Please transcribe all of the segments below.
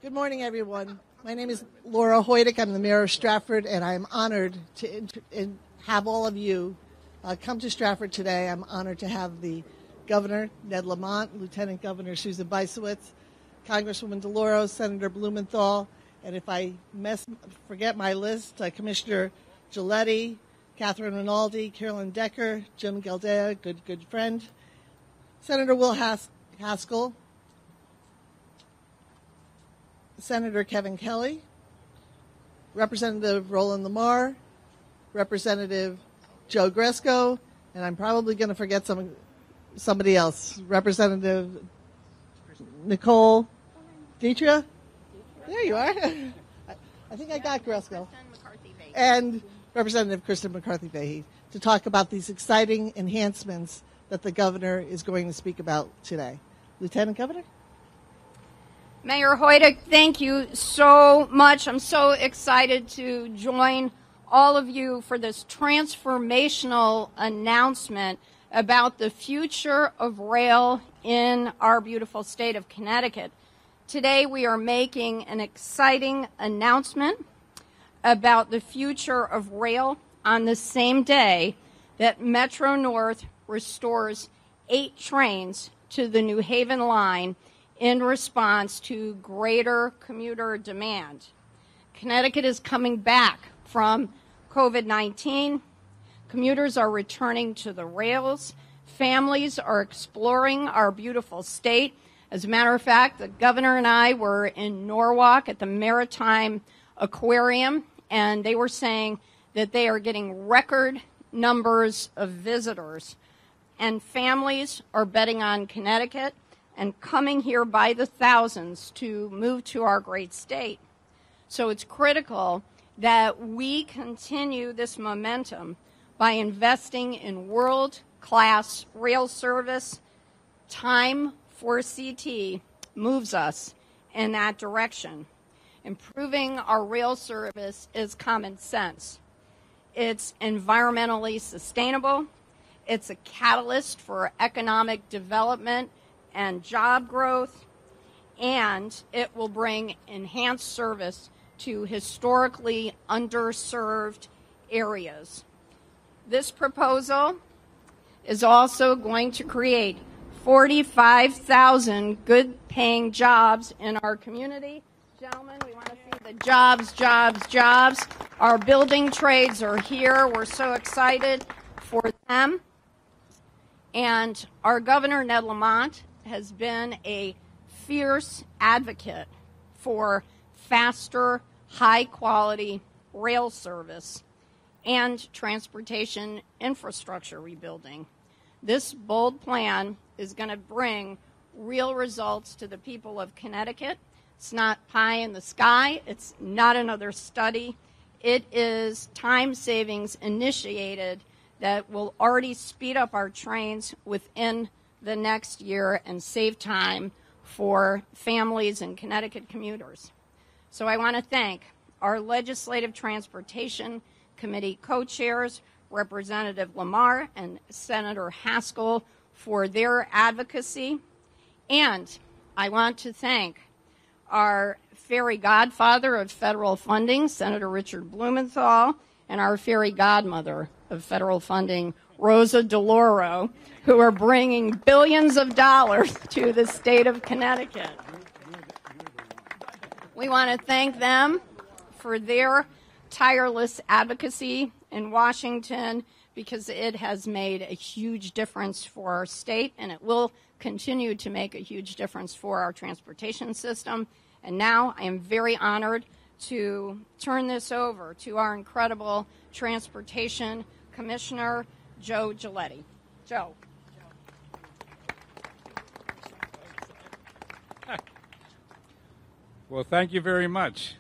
Good morning, everyone. My name is Laura Hoydick. I'm the mayor of Stratford, and I'm honored to have all of you come to Stratford today. I'm honored to have the Governor, Ned Lamont, Lieutenant Governor Susan Bysiewicz, Congresswoman DeLauro, Senator Blumenthal, and if I forget my list, Commissioner Giulietti, Catherine RINALDI, Carolyn Decker, Jim Galdea, good friend, Senator Will Haskell, Senator Kevin Kelly, Representative Roland Lamar, Representative Joe Gresco, and I'm probably going to forget somebody else, Representative Nicole Deitria. There you are. I think I got Gresco. And Representative Kristen McCarthy-Vahey to talk about these exciting enhancements that the governor is going to speak about today. Lieutenant Governor? Mayor Hoydick, thank you so much. I'm so excited to join all of you for this transformational announcement about the future of rail in our beautiful state of Connecticut. Today we are making an exciting announcement about the future of rail on the same day that Metro North restores 8 trains to the New Haven line in response to greater commuter demand. Connecticut is coming back from COVID-19. Commuters are returning to the rails. Families are exploring our beautiful state. As a matter of fact, the governor and I were in Norwalk at the Maritime Aquarium, and they were saying that they are getting record numbers of visitors. And families are betting on Connecticut and coming here by the thousands to move to our great state. So it's critical that we continue this momentum by investing in world-class rail service. Time for CT moves us in that direction. Improving our rail service is common sense. It's environmentally sustainable. It's a catalyst for economic development and job growth, and it will bring enhanced service to historically underserved areas. This proposal is also going to create 45,000 good-paying jobs in our community. Gentlemen, we want to see the jobs, jobs, jobs. Our building trades are here. We're so excited for them. And our governor, Ned Lamont, has been a fierce advocate for faster, high-quality rail service and transportation infrastructure rebuilding. This bold plan is going to bring real results to the people of Connecticut. It's not pie in the sky. It's not another study. It is time savings initiated that will already speed up our trains within the next year and save time for families and Connecticut commuters. So I want to thank our Legislative Transportation Committee co-chairs, Representative Lamar and Senator Haskell, for their advocacy. And I want to thank our fairy godfather of federal funding, Senator Richard Blumenthal, and our fairy godmother of federal funding, Rosa DeLauro, who are bringing billions of dollars to the state of Connecticut. We want to thank them for their tireless advocacy in Washington, because it has made a huge difference for our state, and it will continue to make a huge difference for our transportation system. And now I am very honored to turn this over to our incredible Transportation Commissioner, Joe Giulietti. Joe. Well, thank you very much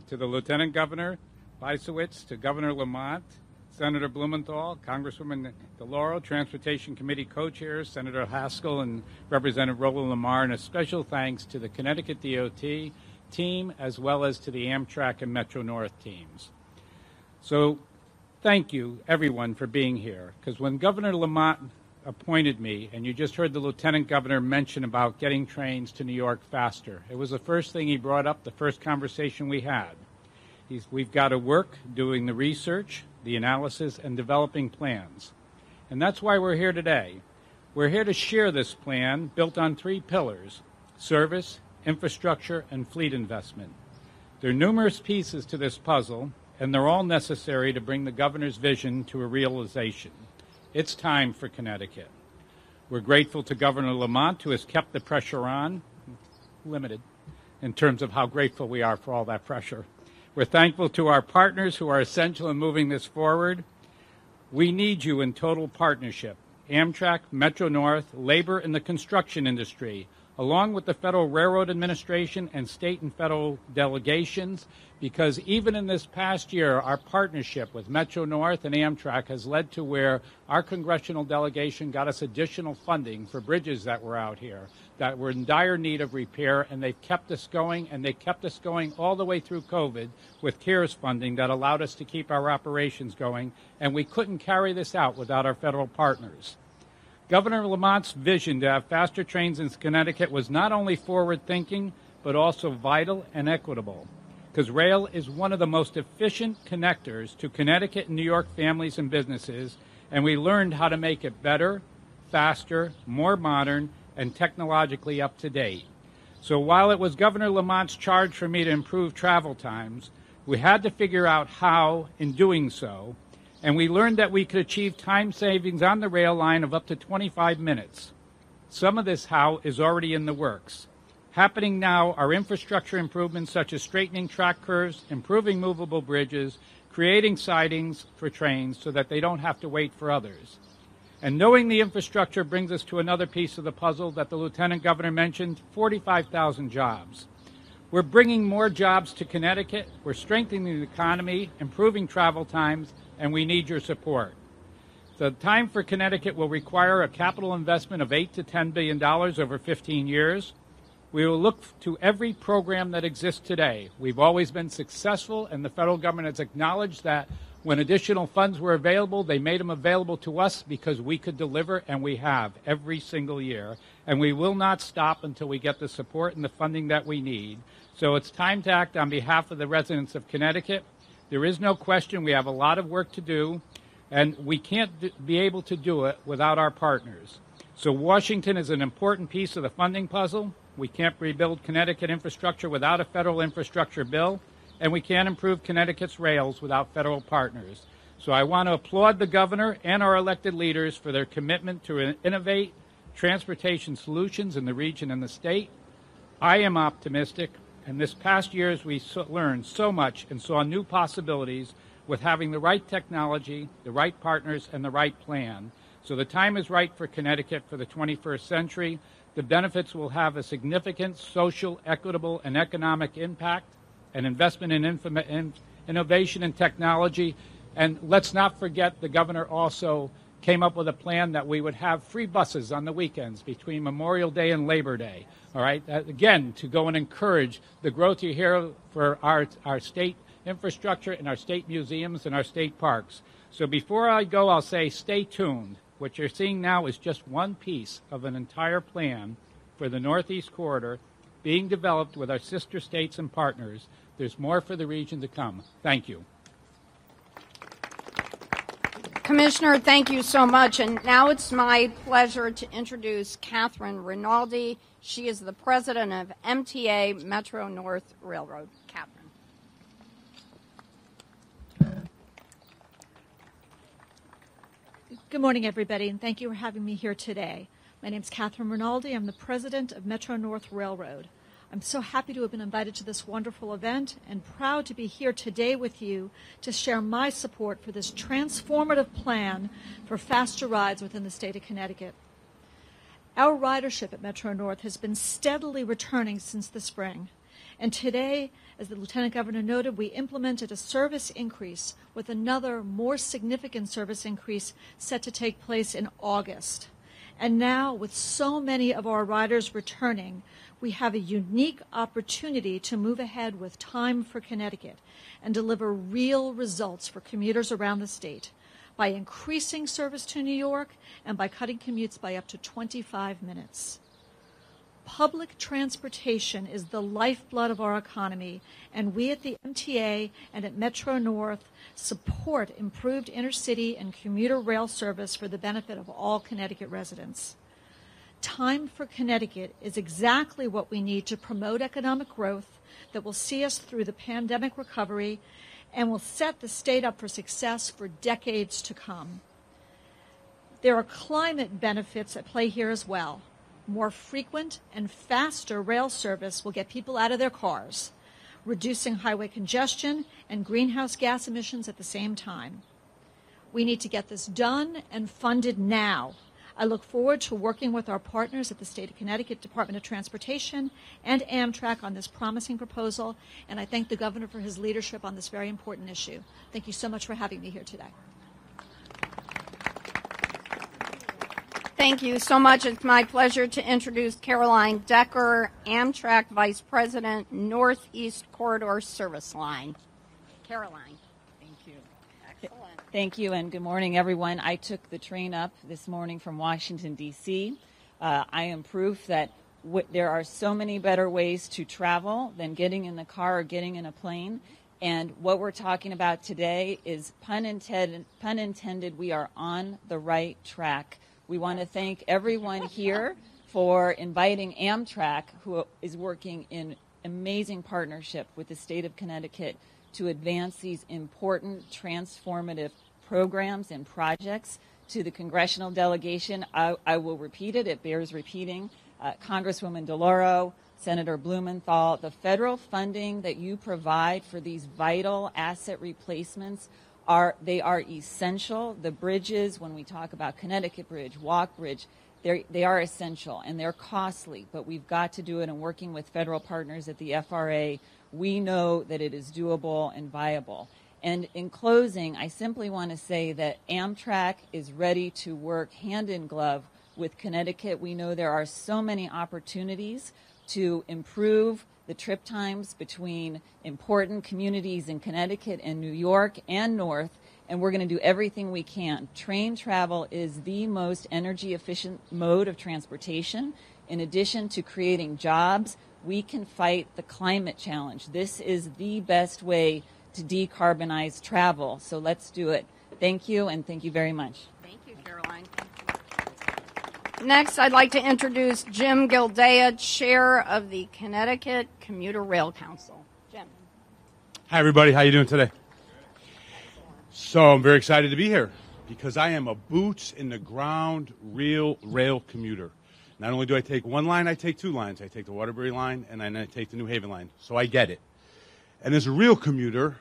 to the Lieutenant Governor Bysiewicz, to Governor Lamont, Senator Blumenthal, Congresswoman DeLauro, Transportation Committee co-chairs, Senator Haskell and Representative Roland Lamar, and a special thanks to the Connecticut DOT team as well as to the Amtrak and Metro North teams. So thank you, everyone, for being here, because when Governor Lamont appointed me, and you just heard the Lieutenant Governor mention about getting trains to New York faster. It was the first thing he brought up, the first conversation we had. We've got to work doing the research, the analysis, and developing plans. And that's why we're here today. We're here to share this plan built on 3 pillars: service, infrastructure, and fleet investment. There are numerous pieces to this puzzle, and they're all necessary to bring the governor's vision to a realization. It's time for Connecticut. We're grateful to Governor Lamont, who has kept the pressure on, limited in terms of how grateful we are for all that pressure. We're thankful to our partners who are essential in moving this forward. We need you in total partnership: Amtrak, Metro-North, labor, and the construction industry, along with the Federal Railroad Administration and state and federal delegations, because even in this past year, our partnership with Metro-North and Amtrak has led to where our congressional delegation got us additional funding for bridges that were out here that were in dire need of repair, and they've kept us going, and they kept us going all the way through COVID with CARES funding that allowed us to keep our operations going, and we couldn't carry this out without our federal partners. Governor Lamont's vision to have faster trains in Connecticut was not only forward-thinking, but also vital and equitable, because rail is one of the most efficient connectors to Connecticut and New York families and businesses, and we learned how to make it better, faster, more modern, and technologically up-to-date. So while it was Governor Lamont's charge for me to improve travel times, we had to figure out how in doing so, and we learned that we could achieve time savings on the rail line of up to 25 minutes. Some of this how is already in the works. Happening now are infrastructure improvements such as straightening track curves, improving movable bridges, creating sidings for trains so that they don't have to wait for others. And knowing the infrastructure brings us to another piece of the puzzle that the Lieutenant Governor mentioned: 45,000 jobs. We're bringing more jobs to Connecticut, we're strengthening the economy, improving travel times, and we need your support. The time for Connecticut will require a capital investment of $8 to $10 billion over 15 years. We will look to every program that exists today. We've always been successful, and the federal government has acknowledged that when additional funds were available, they made them available to us because we could deliver, and we have every single year. And we will not stop until we get the support and the funding that we need. So it's time to act on behalf of the residents of Connecticut. There is no question we have a lot of work to do, and we can't be able to do it without our partners. So Washington is an important piece of the funding puzzle. We can't rebuild Connecticut infrastructure without a federal infrastructure bill, and we can't improve Connecticut's rails without federal partners. So I want to applaud the governor and our elected leaders for their commitment to innovate transportation solutions in the region and the state. I am optimistic, and this past year we learned so much and saw new possibilities with having the right technology, the right partners, and the right plan. So the time is right for Connecticut for the 21st century. The benefits will have a significant social, equitable, and economic impact, and investment in innovation and technology. And let's not forget the governor also came up with a plan that we would have free buses on the weekends between Memorial Day and Labor Day. All right, again, to go and encourage the growth you hear for our state infrastructure and our state museums and our state parks. So before I go, I'll say stay tuned. What you're seeing now is just one piece of an entire plan for the Northeast Corridor being developed with our sister states and partners. There's more for the region to come. Thank you. Commissioner, thank you so much. And now it's my pleasure to introduce Catherine Rinaldi. She is the president of MTA Metro-North Railroad. Catherine. Good morning, everybody, and thank you for having me here today. My name is Catherine Rinaldi. I'm the president of Metro-North Railroad. I'm so happy to have been invited to this wonderful event and proud to be here today with you to share my support for this transformative plan for faster rides within the state of Connecticut. Our ridership at Metro-North has been steadily returning since the spring. And today, as the Lieutenant Governor noted, we implemented a service increase with another more significant service increase set to take place in August. And now, with so many of our riders returning, we have a unique opportunity to move ahead with time for Connecticut and deliver real results for commuters around the state by increasing service to New York and by cutting commutes by up to 25 minutes. Public transportation is the lifeblood of our economy, and we at the MTA and at Metro North support improved intercity and commuter rail service for the benefit of all Connecticut residents. Time for Connecticut is exactly what we need to promote economic growth that will see us through the pandemic recovery and will set the state up for success for decades to come. There are climate benefits at play here as well. More frequent and faster rail service will get people out of their cars, reducing highway congestion and greenhouse gas emissions at the same time. We need to get this done and funded now. I look forward to working with our partners at the State of Connecticut Department of Transportation and Amtrak on this promising proposal, and I thank the Governor for his leadership on this very important issue. Thank you so much for having me here today. Thank you so much. It's my pleasure to introduce Caroline Decker, Amtrak Vice President, Northeast Corridor Service Line. Caroline. Thank you. Excellent. Thank you, and good morning, everyone. I took the train up this morning from Washington, D.C. I am proof that there are so many better ways to travel than getting in the car or getting in a plane. And what we're talking about today is, pun intended, we are on the right track. We want to thank everyone here for inviting Amtrak, who is working in amazing partnership with the state of Connecticut to advance these important transformative programs and projects to the congressional delegation. I will repeat it. It bears repeating. Congresswoman DeLauro, Senator Blumenthal, the federal funding that you provide for these vital asset replacements are essential. The bridges, when we talk about Connecticut Bridge, Walk Bridge, they are essential and they're costly, but we've got to do it. And working with federal partners at the FRA, we know that it is doable and viable. And in closing, I simply want to say that Amtrak is ready to work hand in glove with Connecticut. We know there are so many opportunities to improve the trip times between important communities in Connecticut and New York and North, and we're going to do everything we can. Train travel is the most energy efficient mode of transportation. In addition to creating jobs, we can fight the climate challenge. This is the best way to decarbonize travel, so let's do it. Thank you, and thank you very much. Thank you, Caroline. Next, I'd like to introduce Jim Gildea, Chair of the Connecticut Commuter Rail Council. Jim. Hi, everybody. How you doing today? So I'm very excited to be here because I am a boots-in-the-ground real rail commuter. Not only do I take one line, I take two lines. I take the Waterbury line, and then I take the New Haven line. So I get it. And as a real commuter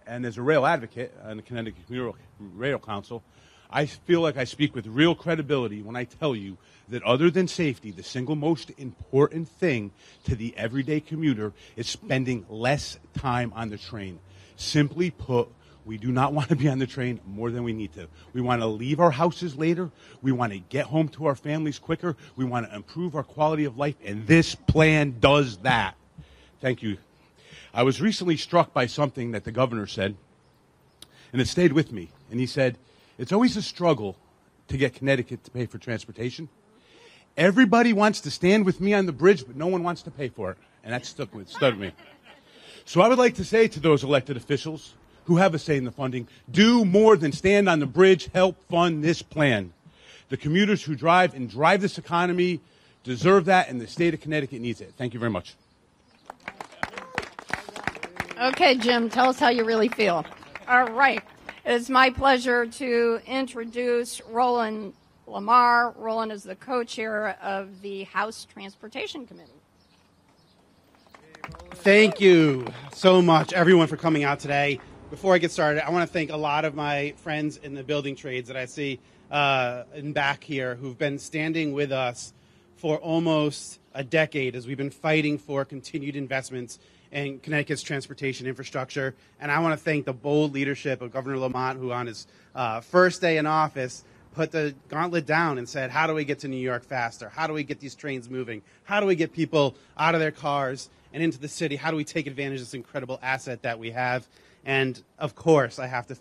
and as a rail advocate on the Connecticut Commuter Rail Council, I feel like I speak with real credibility when I tell you that other than safety, the single most important thing to the everyday commuter is spending less time on the train. Simply put, we do not want to be on the train more than we need to. We want to leave our houses later. We want to get home to our families quicker. We want to improve our quality of life, and this plan does that. Thank you. I was recently struck by something that the governor said, and it stayed with me. And he said, it's always a struggle to get Connecticut to pay for transportation. Everybody wants to stand with me on the bridge, but no one wants to pay for it. And that stuck with me. So I would like to say to those elected officials who have a say in the funding, do more than stand on the bridge, help fund this plan. The commuters who drive this economy deserve that, and the state of Connecticut needs it. Thank you very much. Okay, Jim, tell us how you really feel. All right. It's my pleasure to introduce Roland Lamar. Roland is the co-chair of the House Transportation Committee. Thank you so much, everyone, for coming out today. Before I get started, I want to thank a lot of my friends in the building trades that I see in back here who've been standing with us for almost a decade as we've been fighting for continued investments in Connecticut's transportation infrastructure. And I want to thank the bold leadership of Governor Lamont, who on his first day in office put the gauntlet down and said, how do we get to New York faster? How do we get these trains moving? How do we get people out of their cars and into the city? How do we take advantage of this incredible asset that we have? And, of course, I have to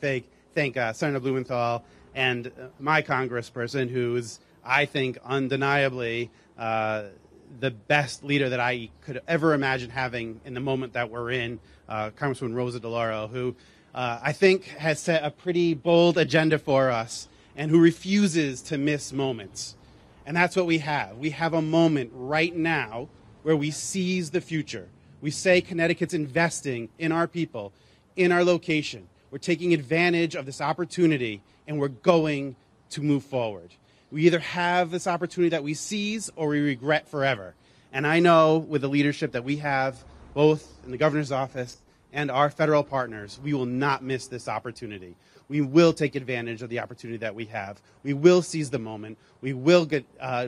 thank Senator Blumenthal and my congressperson, who's, I think, undeniably the best leader that I could ever imagine having in the moment that we're in, Congresswoman Rosa DeLauro, who I think has set a pretty bold agenda for us and who refuses to miss moments. And that's what we have. We have a moment right now where we seize the future. We say Connecticut's investing in our people, in our location. We're taking advantage of this opportunity, and we're going to move forward. We either have this opportunity that we seize or we regret forever. And I know with the leadership that we have, both in the governor's office and our federal partners, we will not miss this opportunity. We will take advantage of the opportunity that we have. We will seize the moment. We will get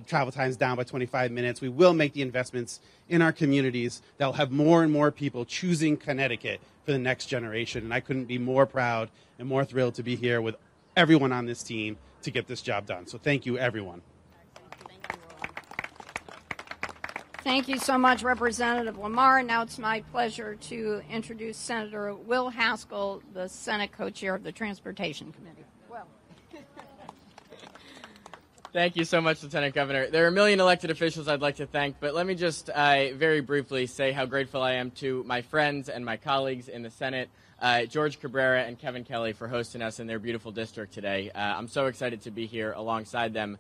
travel times down by 25 minutes. We will make the investments in our communities that will have more and more people choosing Connecticut for the next generation. And I couldn't be more proud and more thrilled to be here with everyone on this team to get this job done. So thank you, everyone. Thank you so much, Representative Lamar. Now it's my pleasure to introduce Senator Will Haskell, the Senate co-chair of the Transportation Committee. Will. Thank you so much, Lieutenant Governor. There are a million elected officials I'd like to thank, but let me just very briefly say how grateful I am to my friends and my colleagues in the Senate, George Cabrera and Kevin Kelly, for hosting us in their beautiful district today. I'm so excited to be here alongside them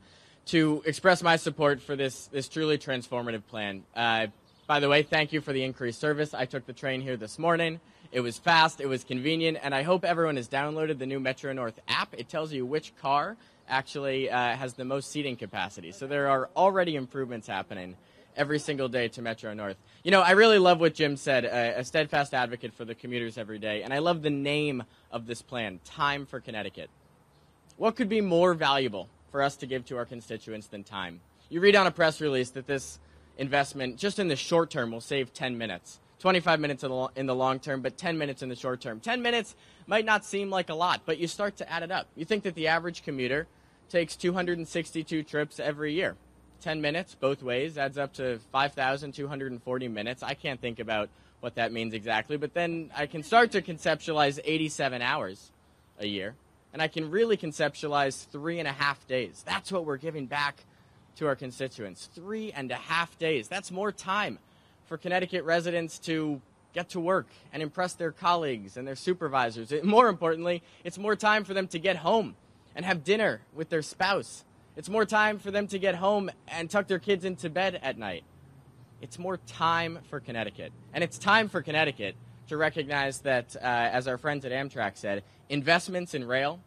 to express my support for this truly transformative plan. By the way, thank you for the increased service. I took the train here this morning. It was fast, it was convenient, and I hope everyone has downloaded the new Metro North app. It tells you which car actually has the most seating capacity. So there are already improvements happening every single day to Metro North. You know, I really love what Jim said, a steadfast advocate for the commuters every day, and I love the name of this plan, Time for Connecticut. What could be more valuable for us to give to our constituents than time? You read on a press release that this investment, just in the short term, will save 10 minutes. 25 minutes in the long term, but 10 minutes in the short term. 10 minutes might not seem like a lot, but you start to add it up. You think that the average commuter takes 262 trips every year. 10 minutes both ways adds up to 5,240 minutes. I can't think about what that means exactly, but then I can start to conceptualize 87 hours a year. And I can really conceptualize 3.5 days. That's what we're giving back to our constituents. 3.5 days. That's more time for Connecticut residents to get to work and impress their colleagues and their supervisors. More importantly, it's more time for them to get home and have dinner with their spouse. It's more time for them to get home and tuck their kids into bed at night. It's more time for Connecticut. And it's time for Connecticut to recognize that, as our friends at Amtrak said, investments in rail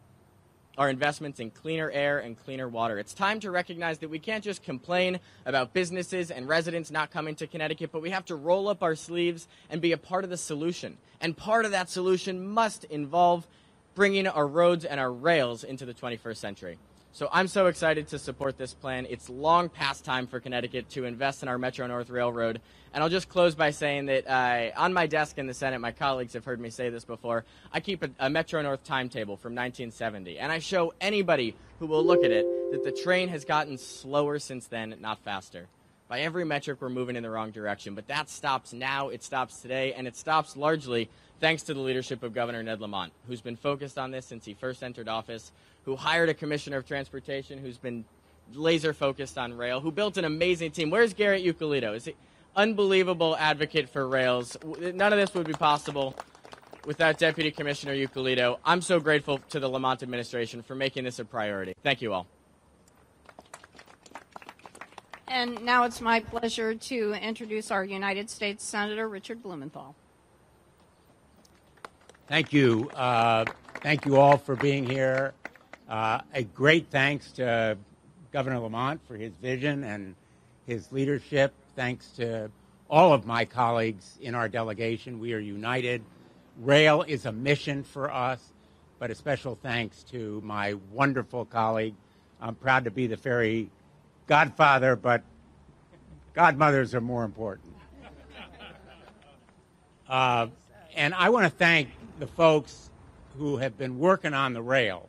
are investments in cleaner air and cleaner water. It's time to recognize that we can't just complain about businesses and residents not coming to Connecticut, but we have to roll up our sleeves and be a part of the solution. And part of that solution must involve bringing our roads and our rails into the 21st century. So I'm so excited to support this plan. It's long past time for Connecticut to invest in our Metro North Railroad. And I'll just close by saying that on my desk in the Senate, my colleagues have heard me say this before, I keep a Metro North timetable from 1970. And I show anybody who will look at it that the train has gotten slower since then, not faster. By every metric, we're moving in the wrong direction. But that stops now, it stops today, and it stops largely thanks to the leadership of Governor Ned Lamont, who's been focused on this since he first entered office, who hired a commissioner of transportation who's been laser focused on rail, who built an amazing team. Where's Garrett Ucolito? Is he unbelievable advocate for rails? None of this would be possible without Deputy Commissioner Ucolito. I'm so grateful to the Lamont administration for making this a priority. Thank you all. And now it's my pleasure to introduce our United States Senator Richard Blumenthal. Thank you. Thank you all for being here. A great thanks to Governor Lamont for his vision and his leadership. Thanks to all of my colleagues in our delegation. We are united. Rail is a mission for us, but a special thanks to my wonderful colleague. I'm proud to be the fairy godfather, but godmothers are more important. And I want to thank the folks who have been working on the rail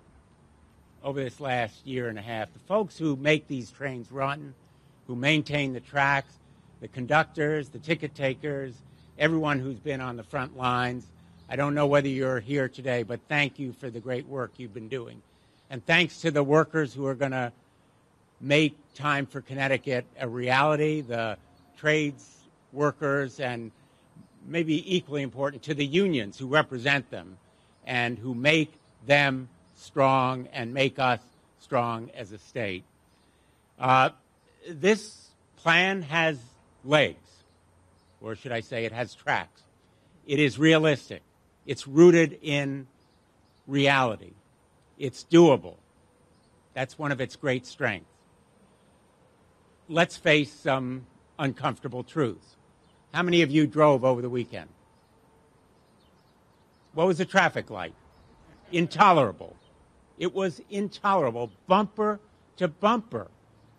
over this last year and a half, the folks who make these trains run, who maintain the tracks, the conductors, the ticket takers, everyone who's been on the front lines. I don't know whether you're here today, but thank you for the great work you've been doing. And thanks to the workers who are going to make Time for Connecticut a reality, the trades workers, and maybe equally important to the unions who represent them and who make them strong and make us strong as a state. This plan has legs, or should I say it has tracks. It is realistic. It's rooted in reality. It's doable. That's one of its great strengths. Let's face some uncomfortable truths. How many of you drove over the weekend? What was the traffic like? Intolerable. It was intolerable, bumper to bumper.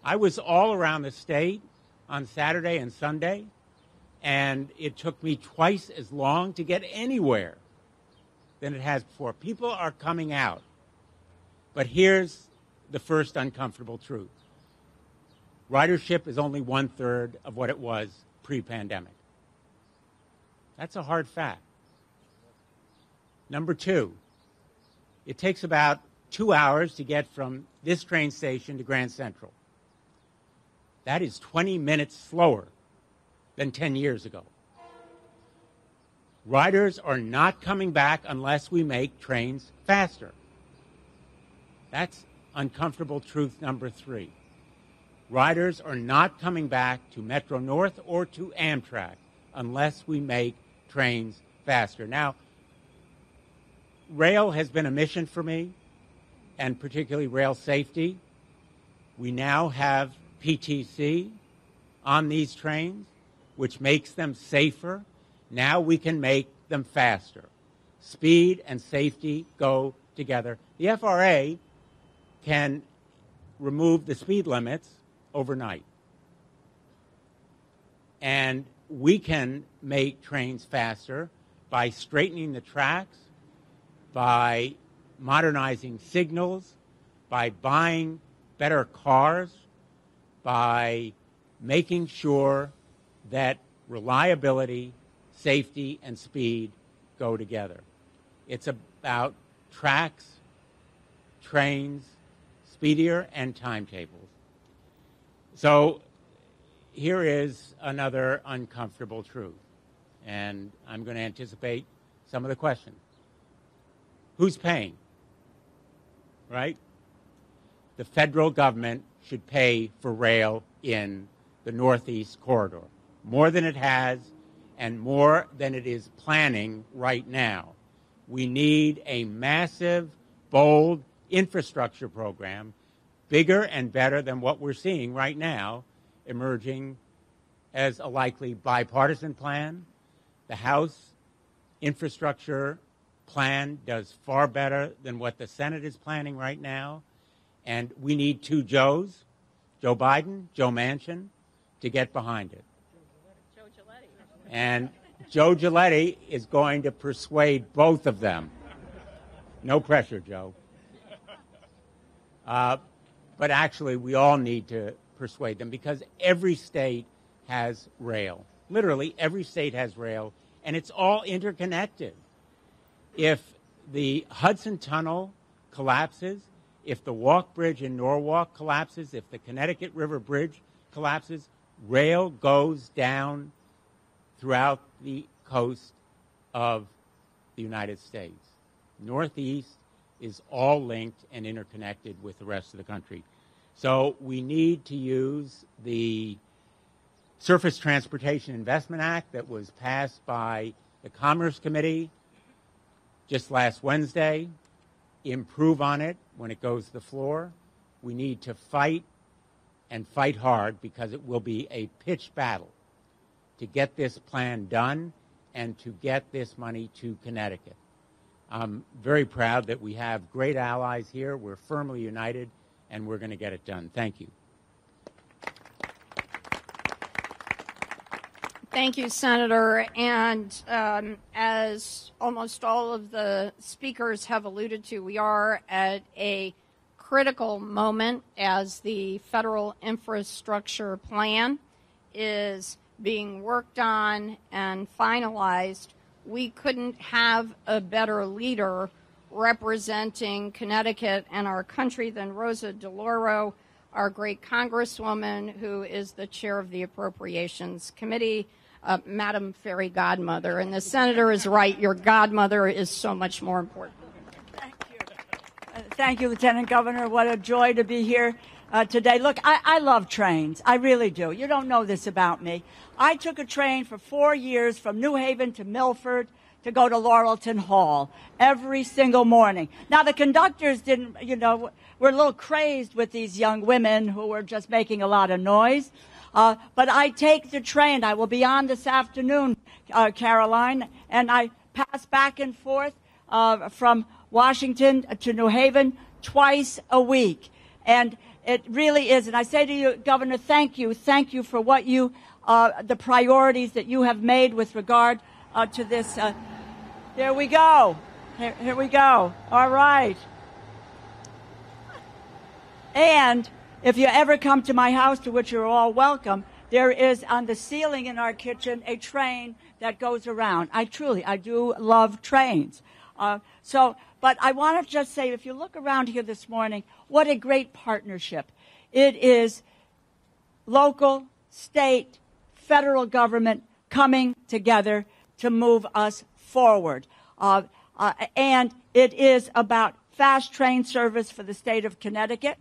I was all around the state on Saturday and Sunday, and it took me twice as long to get anywhere than it has before. People are coming out. But here's the first uncomfortable truth. Ridership is only 1/3 of what it was pre-pandemic. That's a hard fact. Number two, it takes about 2 hours to get from this train station to Grand Central. That is 20 minutes slower than 10 years ago. Riders are not coming back unless we make trains faster. That's uncomfortable truth number three. Riders are not coming back to Metro North or to Amtrak unless we make trains faster. Now, rail has been a mission for me, and particularly rail safety. We now have PTC on these trains, which makes them safer. Now we can make them faster. Speed and safety go together. The FRA can remove the speed limits overnight. And we can make trains faster by straightening the tracks, by modernizing signals, by buying better cars, by making sure that reliability, safety, and speed go together. It's about tracks, trains, speedier, and timetables. So here is another uncomfortable truth, and I'm going to anticipate some of the questions. Who's paying? Right? The federal government should pay for rail in the Northeast Corridor, more than it has and more than it is planning right now. We need a massive, bold infrastructure program, bigger and better than what we're seeing right now, emerging as a likely bipartisan plan. The House infrastructure plan does far better than what the Senate is planning right now. And we need two Joes, Joe Biden, Joe Manchin, to get behind it. Joe Giulietti. And Joe Giulietti is going to persuade both of them. No pressure, Joe. But actually, we all need to persuade them because every state has rail. Literally, every state has rail, and it's all interconnected. If the Hudson Tunnel collapses, if the Walk Bridge in Norwalk collapses, if the Connecticut River Bridge collapses, rail goes down throughout the coast of the United States. Northeast is all linked and interconnected with the rest of the country. So we need to use the Surface Transportation Investment Act that was passed by the Commerce Committee just last Wednesday, improve on it when it goes to the floor. We need to fight and fight hard because it will be a pitched battle to get this plan done and to get this money to Connecticut. I'm very proud that we have great allies here. We're firmly united, and we're going to get it done. Thank you. Thank you, Senator. And as almost all of the speakers have alluded to, we are at a critical moment as the federal infrastructure plan is being worked on and finalized we couldn't have a better leader representing Connecticut and our country than Rosa DeLauro, our great Congresswoman, who is the chair of the Appropriations Committee, Madam Fairy Godmother. And the Senator is right. Your godmother is so much more important. Thank you. Thank you, Lieutenant Governor. What a joy to be here today. Look, I love trains. I really do. You don't know this about me. I took a train for 4 years from New Haven to Milford to go to Laurelton Hall every single morning. Now, the conductors didn't, were a little crazed with these young women who were just making a lot of noise. But I take the train. I will be on this afternoon, Caroline, and I pass back and forth from Washington to New Haven twice a week. And it really is. And I say to you, Governor, thank you. Thank you for what you, the priorities that you have made with regard to this. There we go. Here we go. All right. And if you ever come to my house, to which you're all welcome, there is on the ceiling in our kitchen a train that goes around. I do love trains. But I want to just say, if you look around here this morning, what a great partnership. It is local, state, federal government coming together to move us forward. And it is about fast train service for the state of Connecticut.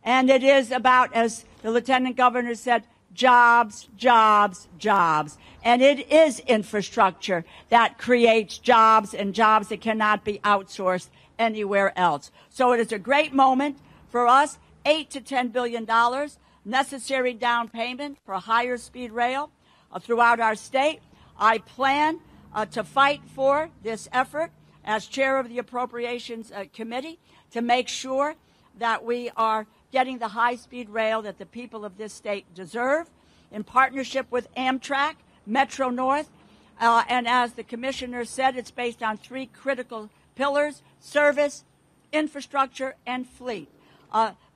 And it is about, as the Lieutenant Governor said, jobs, jobs, jobs. And it is infrastructure that creates jobs, and jobs that cannot be outsourced anywhere else. So it is a great moment for us, $8 to $10 billion, necessary down payment for higher speed rail throughout our state. I plan to fight for this effort as chair of the Appropriations Committee to make sure that we are getting the high-speed rail that the people of this state deserve, in partnership with Amtrak, Metro North, and as the commissioner said, it's based on 3 critical pillars: service, infrastructure, and fleet.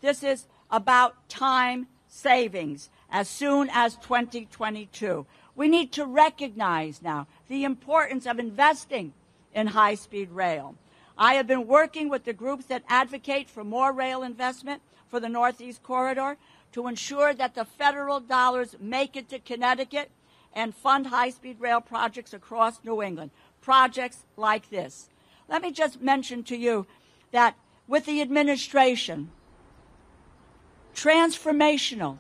This is about time savings as soon as 2022. We need to recognize now the importance of investing in high-speed rail. I have been working with the groups that advocate for more rail investment for the Northeast Corridor to ensure that the federal dollars make it to Connecticut and fund high-speed rail projects across New England, projects like this. Let me just mention to you that with the administration, transformational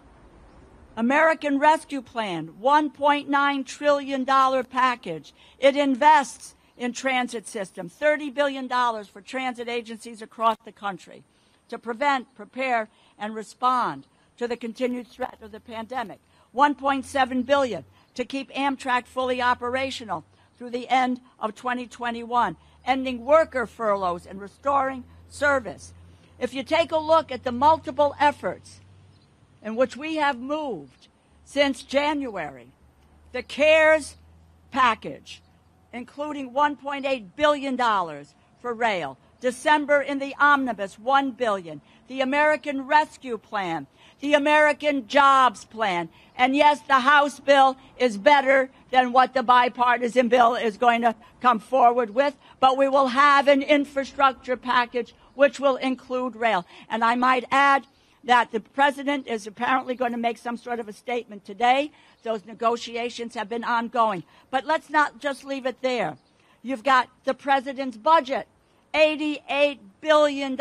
American Rescue Plan, $1.9 trillion package. It invests in transit system, $30 billion for transit agencies across the country to prevent, prepare, and respond to the continued threat of the pandemic. $1.7 billion to keep Amtrak fully operational through the end of 2021, ending worker furloughs and restoring service. If you take a look at the multiple efforts in which we have moved since January, the CARES package, including $1.8 billion for rail, December in the omnibus, $1 billion, the American Rescue Plan, the American Jobs Plan, and yes, the House bill is better than what the bipartisan bill is going to come forward with, but we will have an infrastructure package which will include rail. And I might add that the president is apparently going to make some sort of a statement today. Those negotiations have been ongoing. But let's not just leave it there. You've got the president's budget, $88 billion.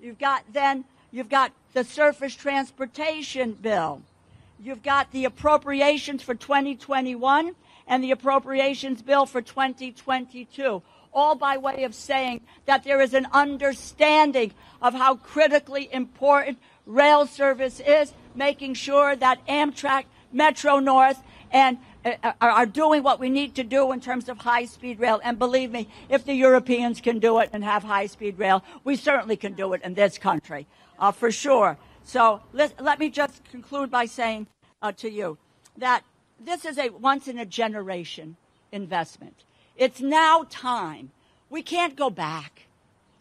You've got the surface transportation bill. You've got the appropriations for 2021 and the appropriations bill for 2022, all by way of saying that there is an understanding of how critically important rail service is, making sure that Amtrak, Metro North, and are doing what we need to do in terms of high-speed rail. And believe me, if the Europeans can do it and have high-speed rail, we certainly can do it in this country, for sure. So let me just conclude by saying to you that this is a once-in-a-generation investment. It's now time. We can't go back.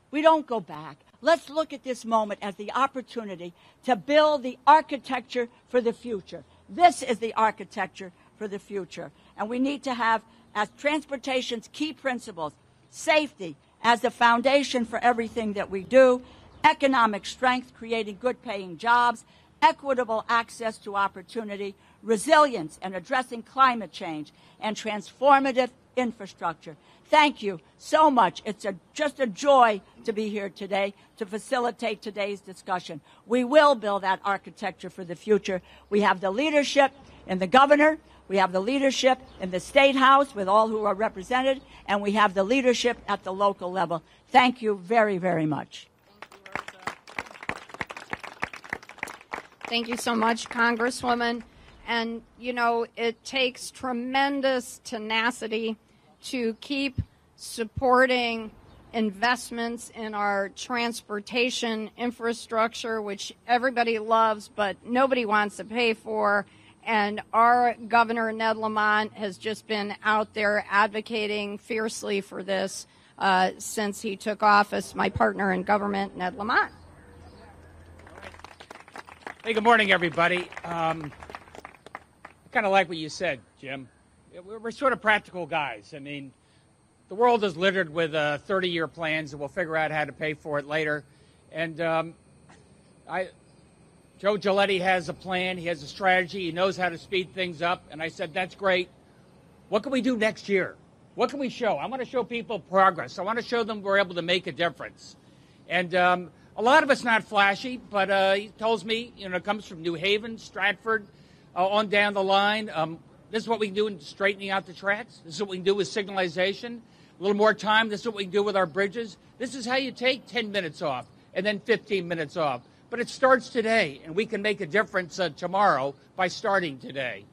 We don't go back. Let's look at this moment as the opportunity to build the architecture for the future. This is the architecture for the future. And we need to have as transportation's key principles, safety as the foundation for everything that we do, economic strength, creating good-paying jobs, equitable access to opportunity, resilience and addressing climate change, and transformative infrastructure. Thank you so much. It's just a joy to be here today to facilitate today's discussion. We will build that architecture for the future. We have the leadership in the governor, we have the leadership in the State House with all who are represented, and we have the leadership at the local level. Thank you very, very much. Thank you so much, Congresswoman. And, you know, it takes tremendous tenacity to keep supporting investments in our transportation infrastructure, which everybody loves, but nobody wants to pay for. And our Governor, Ned Lamont, has just been out there advocating fiercely for this since he took office. My partner in government, Ned Lamont. Hey, good morning, everybody. I kind of like what you said, Jim. We're sort of practical guys. I mean, the world is littered with 30-year plans, and we'll figure out how to pay for it later. And Joe Giulietti has a plan. He has a strategy. He knows how to speed things up. And I said, that's great. What can we do next year? What can we show? I want to show people progress. I want to show them we're able to make a difference. And a lot of it's not flashy, but he tells me, you know, it comes from New Haven, Stratford, on down the line. This is what we can do in straightening out the tracks. This is what we can do with signalization. A little more time. This is what we can do with our bridges. This is how you take 10 minutes off and then 15 minutes off. But it starts today, and we can make a difference tomorrow by starting today.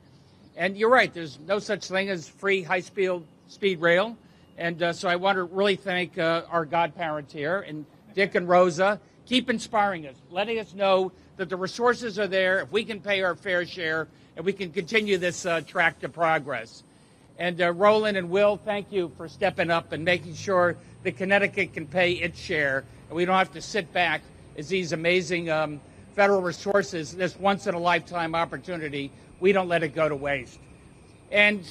And you're right, there's no such thing as free high-speed rail. And so I want to really thank our godparents here, and Dick and Rosa. Keep inspiring us, letting us know that the resources are there, if we can pay our fair share, and we can continue this track to progress. And Roland and Will, thank you for stepping up and making sure that Connecticut can pay its share, and we don't have to sit back as these amazing federal resources, this once-in-a-lifetime opportunity, we don't let it go to waste. And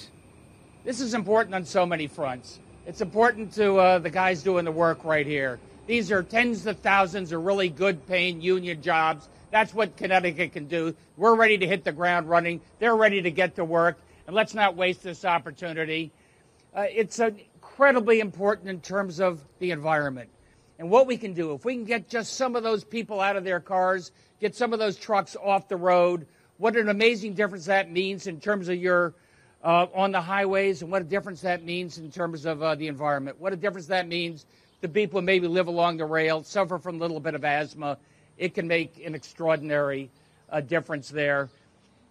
this is important on so many fronts. It's important to the guys doing the work right here. These are tens of thousands of really good-paying union jobs. That's what Connecticut can do. We're ready to hit the ground running. They're ready to get to work. And let's not waste this opportunity. It's incredibly important in terms of the environment and what we can do. If we can get just some of those people out of their cars, get some of those trucks off the road, what an amazing difference that means in terms of your on the highways, and what a difference that means in terms of the environment. What a difference that means to people who maybe live along the rail, suffer from a little bit of asthma. It can make an extraordinary difference there.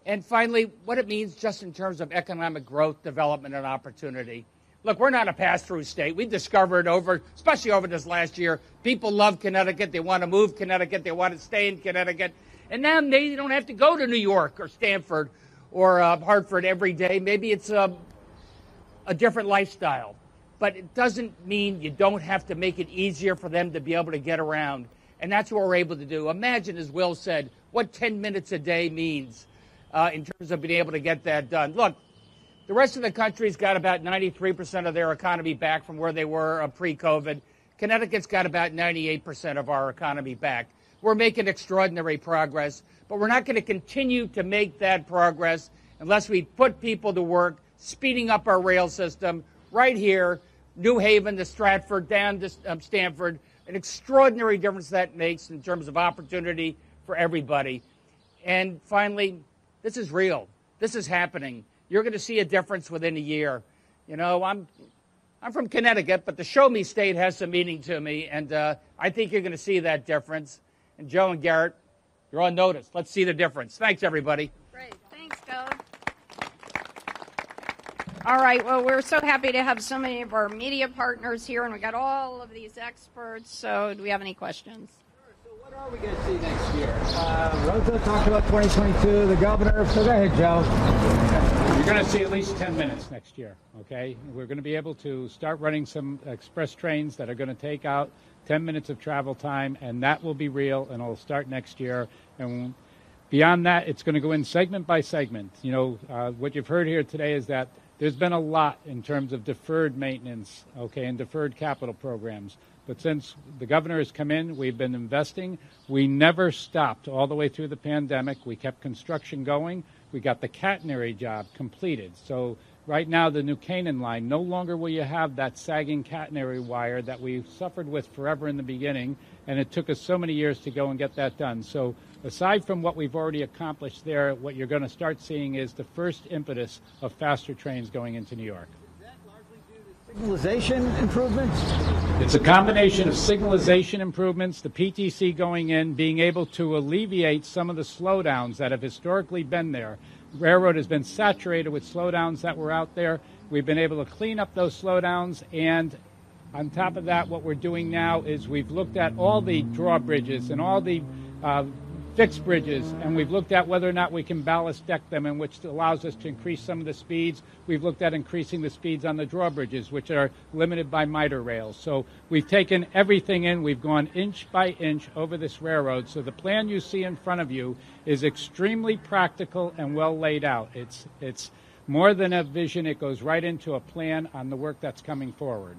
And finally, what it means just in terms of economic growth, development, and opportunity. Look, we're not a pass-through state. We discovered especially over this last year, people love Connecticut. They want to move Connecticut. They want to stay in Connecticut. And now they don't have to go to New York or Stamford or Hartford every day. Maybe it's a different lifestyle. But it doesn't mean you don't have to make it easier for them to be able to get around. And that's what we're able to do. Imagine, as Will said, what 10 minutes a day means in terms of being able to get that done. Look, the rest of the country's got about 93% of their economy back from where they were pre-COVID. Connecticut's got about 98% of our economy back. We're making extraordinary progress, but we're not going to continue to make that progress unless we put people to work, speeding up our rail system right here, New Haven to Stratford, down to Stamford, an extraordinary difference that makes in terms of opportunity for everybody. And finally, this is real. This is happening. You're going to see a difference within a year. You know, I'm from Connecticut, but the show me state has some meaning to me, and I think you're going to see that difference. And Joe and Garrett, you're on notice. Let's see the difference. Thanks, everybody. Great. Thanks, Doug. All right. Well, we're so happy to have so many of our media partners here, and we got all of these experts. So do we have any questions? What are we going to see next year? Rosa talked about 2022, the governor. So go ahead, Joe. You're going to see at least 10 minutes next year, okay? We're going to be able to start running some express trains that are going to take out 10 minutes of travel time, and that will be real, and it'll start next year. And beyond that, it's going to go in segment by segment. You know, what you've heard here today is that there's been a lot in terms of deferred maintenance, okay, and deferred capital programs. But since the governor has come in, we've been investing. We never stopped all the way through the pandemic. We kept construction going. We got the catenary job completed. So right now, the New Canaan line, no longer will you have that sagging catenary wire that we suffered with forever in the beginning, and it took us so many years to go and get that done. So aside from what we've already accomplished there, what you're going to start seeing is the first impetus of faster trains going into New York. Signalization improvements? It's a combination of signalization improvements, the PTC going in, being able to alleviate some of the slowdowns that have historically been there. Railroad has been saturated with slowdowns that were out there. We've been able to clean up those slowdowns, and on top of that, what we're doing now is we've looked at all the drawbridges and all the fixed bridges, and we've looked at whether or not we can ballast deck them, and which allows us to increase some of the speeds. We've looked at increasing the speeds on the drawbridges, which are limited by miter rails. So we've taken everything in. We've gone inch by inch over this railroad. So the plan you see in front of you is extremely practical and well laid out. It's more than a vision. It goes right into a plan on the work that's coming forward.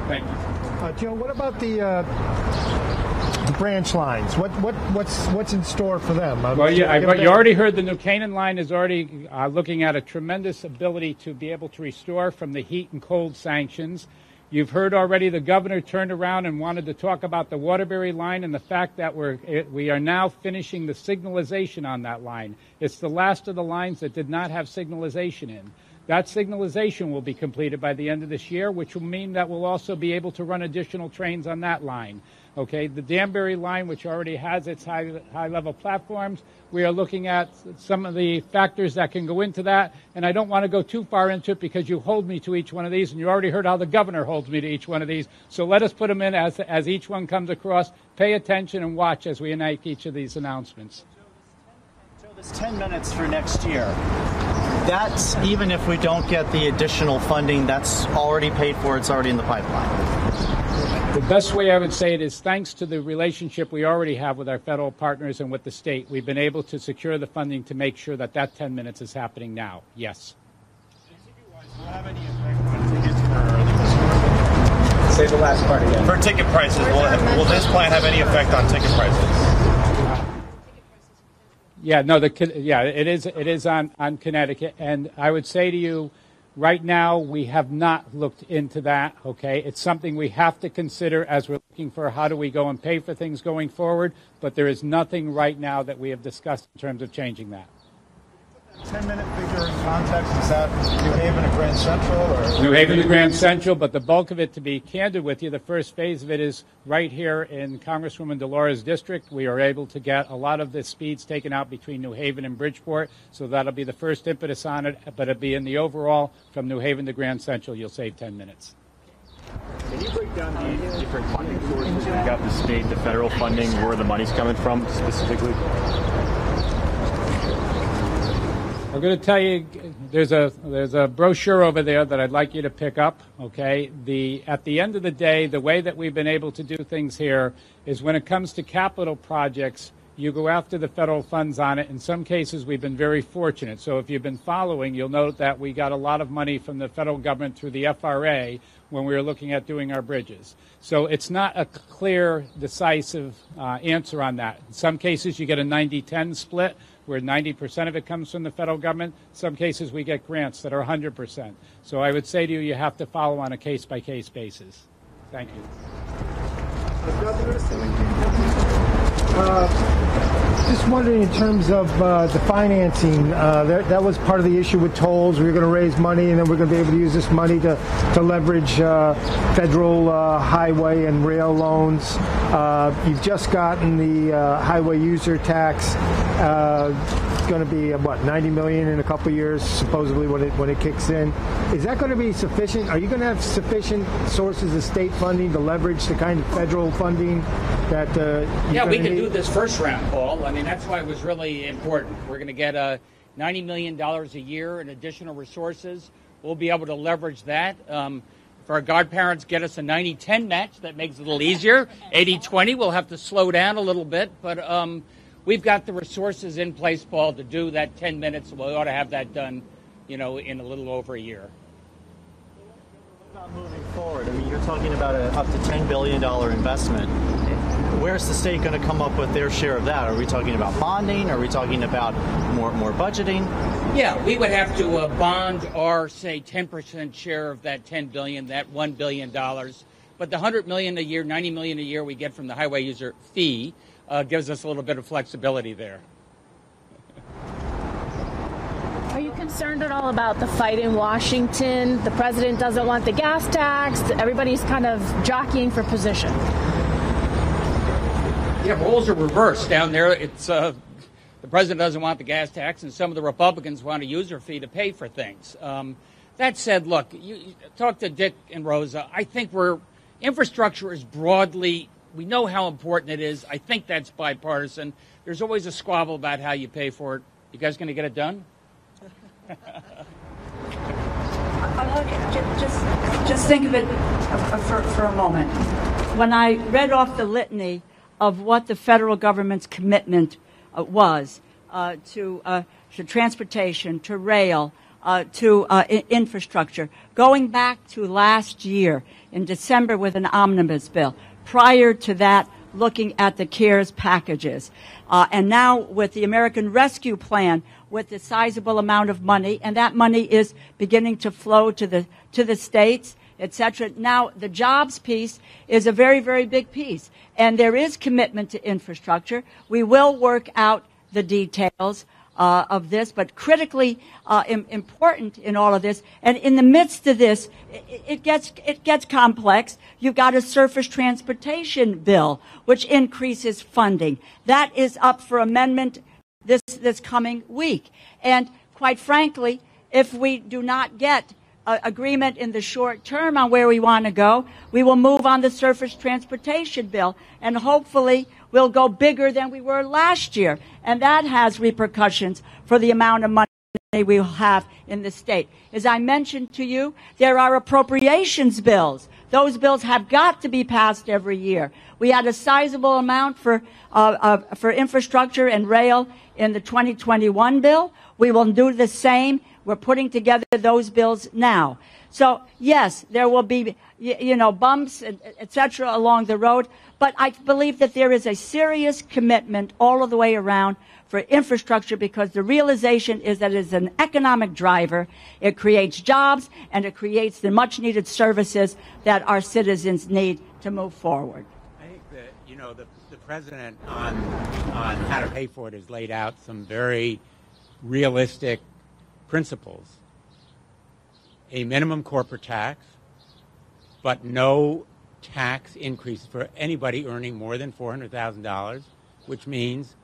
Thank you. Joe, what about the branch lines? What's in store for them? Well, you already heard the New Canaan line is already looking at a tremendous ability to be able to restore from the heat and cold sanctions. You've heard already the governor turned around and wanted to talk about the Waterbury line and the fact that we are now finishing the signalization on that line. It's the last of the lines that did not have signalization in. That signalization will be completed by the end of this year, which will mean that we'll also be able to run additional trains on that line. Okay, the Danbury line, which already has its high-level platforms, we are looking at some of the factors that can go into that, and I don't want to go too far into it because you hold me to each one of these, and you already heard how the governor holds me to each one of these, so let us put them in as each one comes across. Pay attention and watch as we enact each of these announcements. Joe, this 10 minutes for next year, that's even if we don't get the additional funding, that's already paid for, it's already in the pipeline. The best way I would say it is thanks to the relationship we already have with our federal partners and with the state, we've been able to secure the funding to make sure that 10 minutes is happening now. Yes. Will have any effect on tickets for Say the last part again. For ticket prices, will this plan have any effect on ticket prices? Yeah, no, it is on Connecticut, and I would say to you, right now we have not looked into that. Okay, it's something we have to consider as we're looking for how do we go and pay for things going forward. But there is nothing right now that we have discussed in terms of changing that. 10-minute figure in context, is that New Haven and Grand Central? Or? New Haven to Grand Central, but the bulk of it, to be candid with you, the first phase of it is right here in Congresswoman DeLaura's district. We are able to get a lot of the speeds taken out between New Haven and Bridgeport, so that'll be the first impetus on it, but it'll be in the overall from New Haven to Grand Central, you'll save 10 minutes. Can you break down the different funding sources? We've got the state, the federal funding, where the money's coming from specifically? I'm going to tell you, there's a brochure over there that I'd like you to pick up, okay? At the end of the day, the way that we've been able to do things here is when it comes to capital projects, you go after the federal funds on it. In some cases, we've been very fortunate. So if you've been following, you'll note that we got a lot of money from the federal government through the FRA when we were looking at doing our bridges. So it's not a clear, decisive answer on that. In some cases, you get a 90-10 split, where 90% of it comes from the federal government. Some cases we get grants that are 100%. So I would say to you, you have to follow on a case-by-case basis. Thank you. Just wondering in terms of the financing, that was part of the issue with tolls. We were going to raise money, and then we're going to be able to use this money to leverage federal highway and rail loans. You've just gotten the highway user tax. It's going to be, $90 million in a couple of years, supposedly, when it kicks in. Is that going to be sufficient? Are you going to have sufficient sources of state funding to leverage the kind of federal funding that yeah, we can do this first round, Paul. I mean, that's why it was really important. We're going to get $90 million a year in additional resources. We'll be able to leverage that. If our godparents get us a 90-10 match, that makes it a little easier. 80-20, we'll have to slow down a little bit. But we've got the resources in place, Paul, to do that 10 minutes. We ought to have that done in a little over a year. About moving forward, I mean, you're talking about up to $10 billion investment. Where's the state going to come up with their share of that? Are we talking about bonding? Are we talking about more budgeting? Yeah, we would have to bond our, say, 10% share of that $10 billion, that $1 billion. But the $100 million a year, $90 million a year we get from the highway user fee gives us a little bit of flexibility there. Are you concerned at all about the fight in Washington? The president doesn't want the gas tax. Everybody's kind of jockeying for position. Yeah, roles are reversed down there. It's the president doesn't want the gas tax, and some of the Republicans want a user fee to pay for things. That said, look, you talk to Dick and Rosa. I think infrastructure is broadly, we know how important it is. I think that's bipartisan. There's always a squabble about how you pay for it. You guys going to get it done? Just think of it for a moment. When I read off the litany of what the federal government's commitment was to transportation, to rail, to infrastructure, going back to last year in December with an omnibus bill, prior to that looking at the CARES packages, and now with the American Rescue Plan with a sizable amount of money, and that money is beginning to flow to the states, etc. Now, the jobs piece is a very, very big piece, and there is commitment to infrastructure. We will work out the details of this, but critically important in all of this, and in the midst of this, it gets complex. You've got a surface transportation bill, which increases funding. That is up for amendment this coming week. And quite frankly, if we do not get agreement in the short term on where we want to go, we will move on the surface transportation bill, and hopefully we'll go bigger than we were last year. And that has repercussions for the amount of money we will have in the state. As I mentioned to you, there are appropriations bills. Those bills have got to be passed every year. We had a sizable amount for infrastructure and rail in the 2021 bill. We will do the same. We're putting together those bills now. So, yes, there will be, bumps, et cetera, along the road. But I believe that there is a serious commitment all of the way around for infrastructure, because the realization is that it is an economic driver. It creates jobs, and it creates the much-needed services that our citizens need to move forward. I think that, the president on how to pay for it has laid out some very realistic principles. A minimum corporate tax, but no tax increase for anybody earning more than $400,000, which means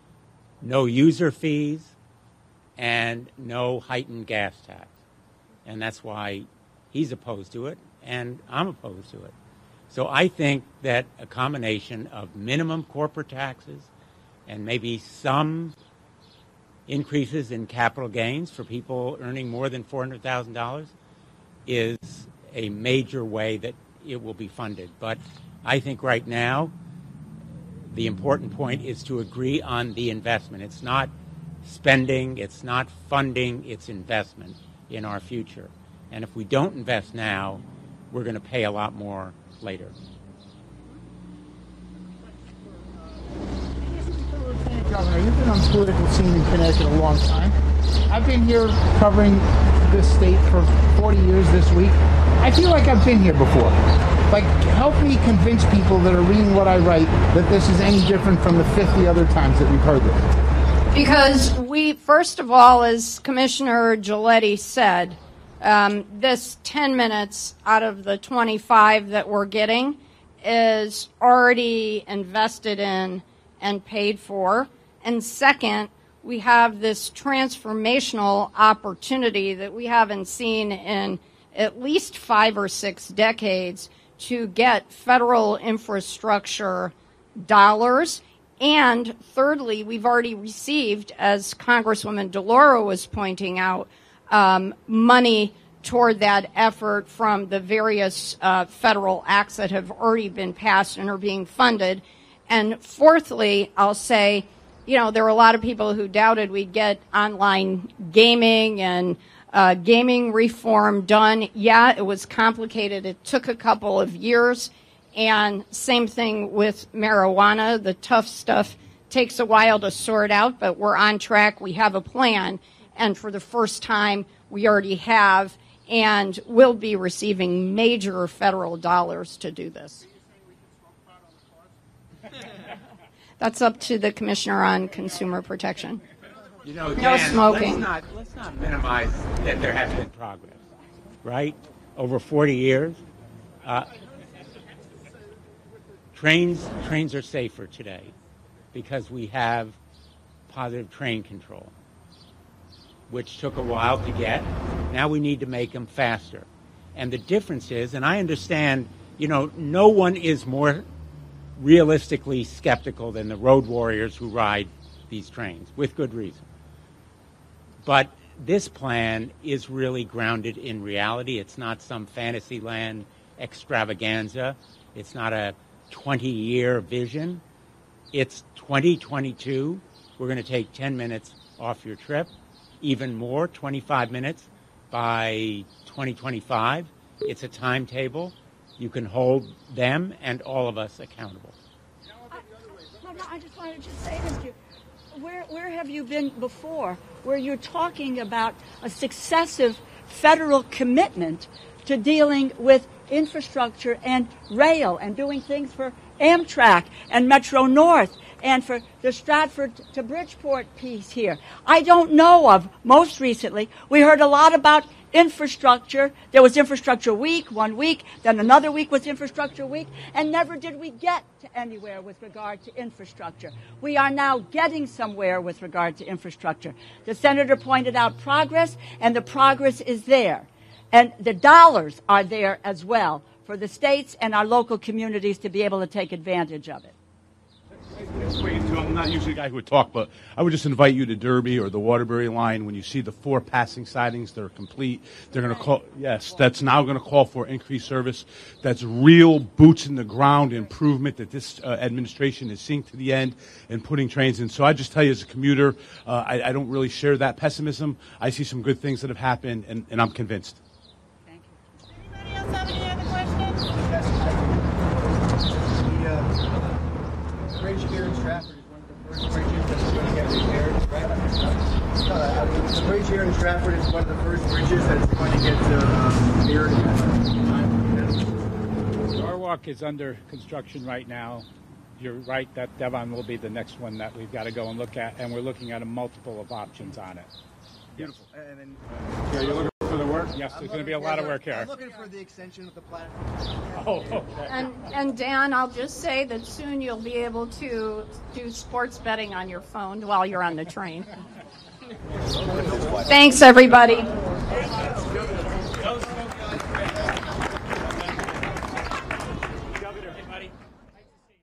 no user fees and no heightened gas tax. And that's why he's opposed to it, and I'm opposed to it. So I think that a combination of minimum corporate taxes and maybe some increases in capital gains for people earning more than $400,000 is a major way that it will be funded. But I think right now the important point is to agree on the investment. It's not spending, it's not funding, it's investment in our future. And if we don't invest now, we're going to pay a lot more later. Governor, you've been on the political scene in Connecticut a long time. I've been here covering this state for 40 years this week. I feel like I've been here before. Like, help me convince people that are reading what I write that this is any different from the 50 other times that we've heard this. Because we, first of all, as Commissioner Giulietti said, this 10 minutes out of the 25 that we're getting is already invested in and paid for. And second, we have this transformational opportunity that we haven't seen in at least 5 or 6 decades to get federal infrastructure dollars. And thirdly, we've already received, as Congresswoman DeLauro was pointing out, money toward that effort from the various federal acts that have already been passed and are being funded. And fourthly, I'll say, there were a lot of people who doubted we'd get online gaming and Gaming reform done. Yeah, it was complicated. It took a couple of years. And same thing with marijuana. The tough stuff takes a while to sort out, but we're on track. We have a plan. And for the first time, we already have and will be receiving major federal dollars to do this. That's up to the Commissioner on Consumer Protection. You know, No Dan, smoking. Let's not minimize that there has been progress, right? Over 40 years. Trains are safer today because we have positive train control, which took a while to get. Now we need to make them faster. And the difference is, and I understand, you know, no one is more realistically skeptical than the road warriors who ride these trains, with good reason. But this plan is really grounded in reality. It's not some fantasy land extravaganza. It's not a 20-year vision. It's 2022. We're going to take 10 minutes off your trip, even more, 25 minutes by 2025. It's a timetable. You can hold them and all of us accountable. I just wanted to say this to you. Where have you been before where you're talking about a successive federal commitment to dealing with infrastructure and rail and doing things for Amtrak and Metro North and for the Stratford to Bridgeport piece here? I don't know of. Most recently, we heard a lot about infrastructure. There was Infrastructure Week, 1 week, then another week was Infrastructure Week, and never did we get to anywhere with regard to infrastructure. We are now getting somewhere with regard to infrastructure. The senator pointed out progress, and the progress is there. And the dollars are there as well for the states and our local communities to be able to take advantage of it. I'm not usually a guy who would talk, but I would just invite you to Derby or the Waterbury line. When you see the 4 passing sidings that are complete, they're going to call, yes, that's now going to call for increased service. That's real boots in the ground improvement that this administration is seeing to the end and putting trains in. So I just tell you as a commuter, I don't really share that pessimism. I see some good things that have happened, and I'm convinced. Anybody else have any other questions? The bridge here in Stratford is one of the first bridges that's going to get repaired, right? The bridge here in Stratford is one of the first bridges that's going to get repaired. Norwalk is under construction right now. You're right that Devon will be the next one that we've got to go and look at, and we're looking at a multiple of options on it. Beautiful. And then, Yeah, you're looking for the work? Yes, there's going to be a lot of work here. I'm looking for the extension of the platform. Oh, okay. And Dan, I'll just say that soon you'll be able to do sports betting on your phone while you're on the train. Thanks, everybody.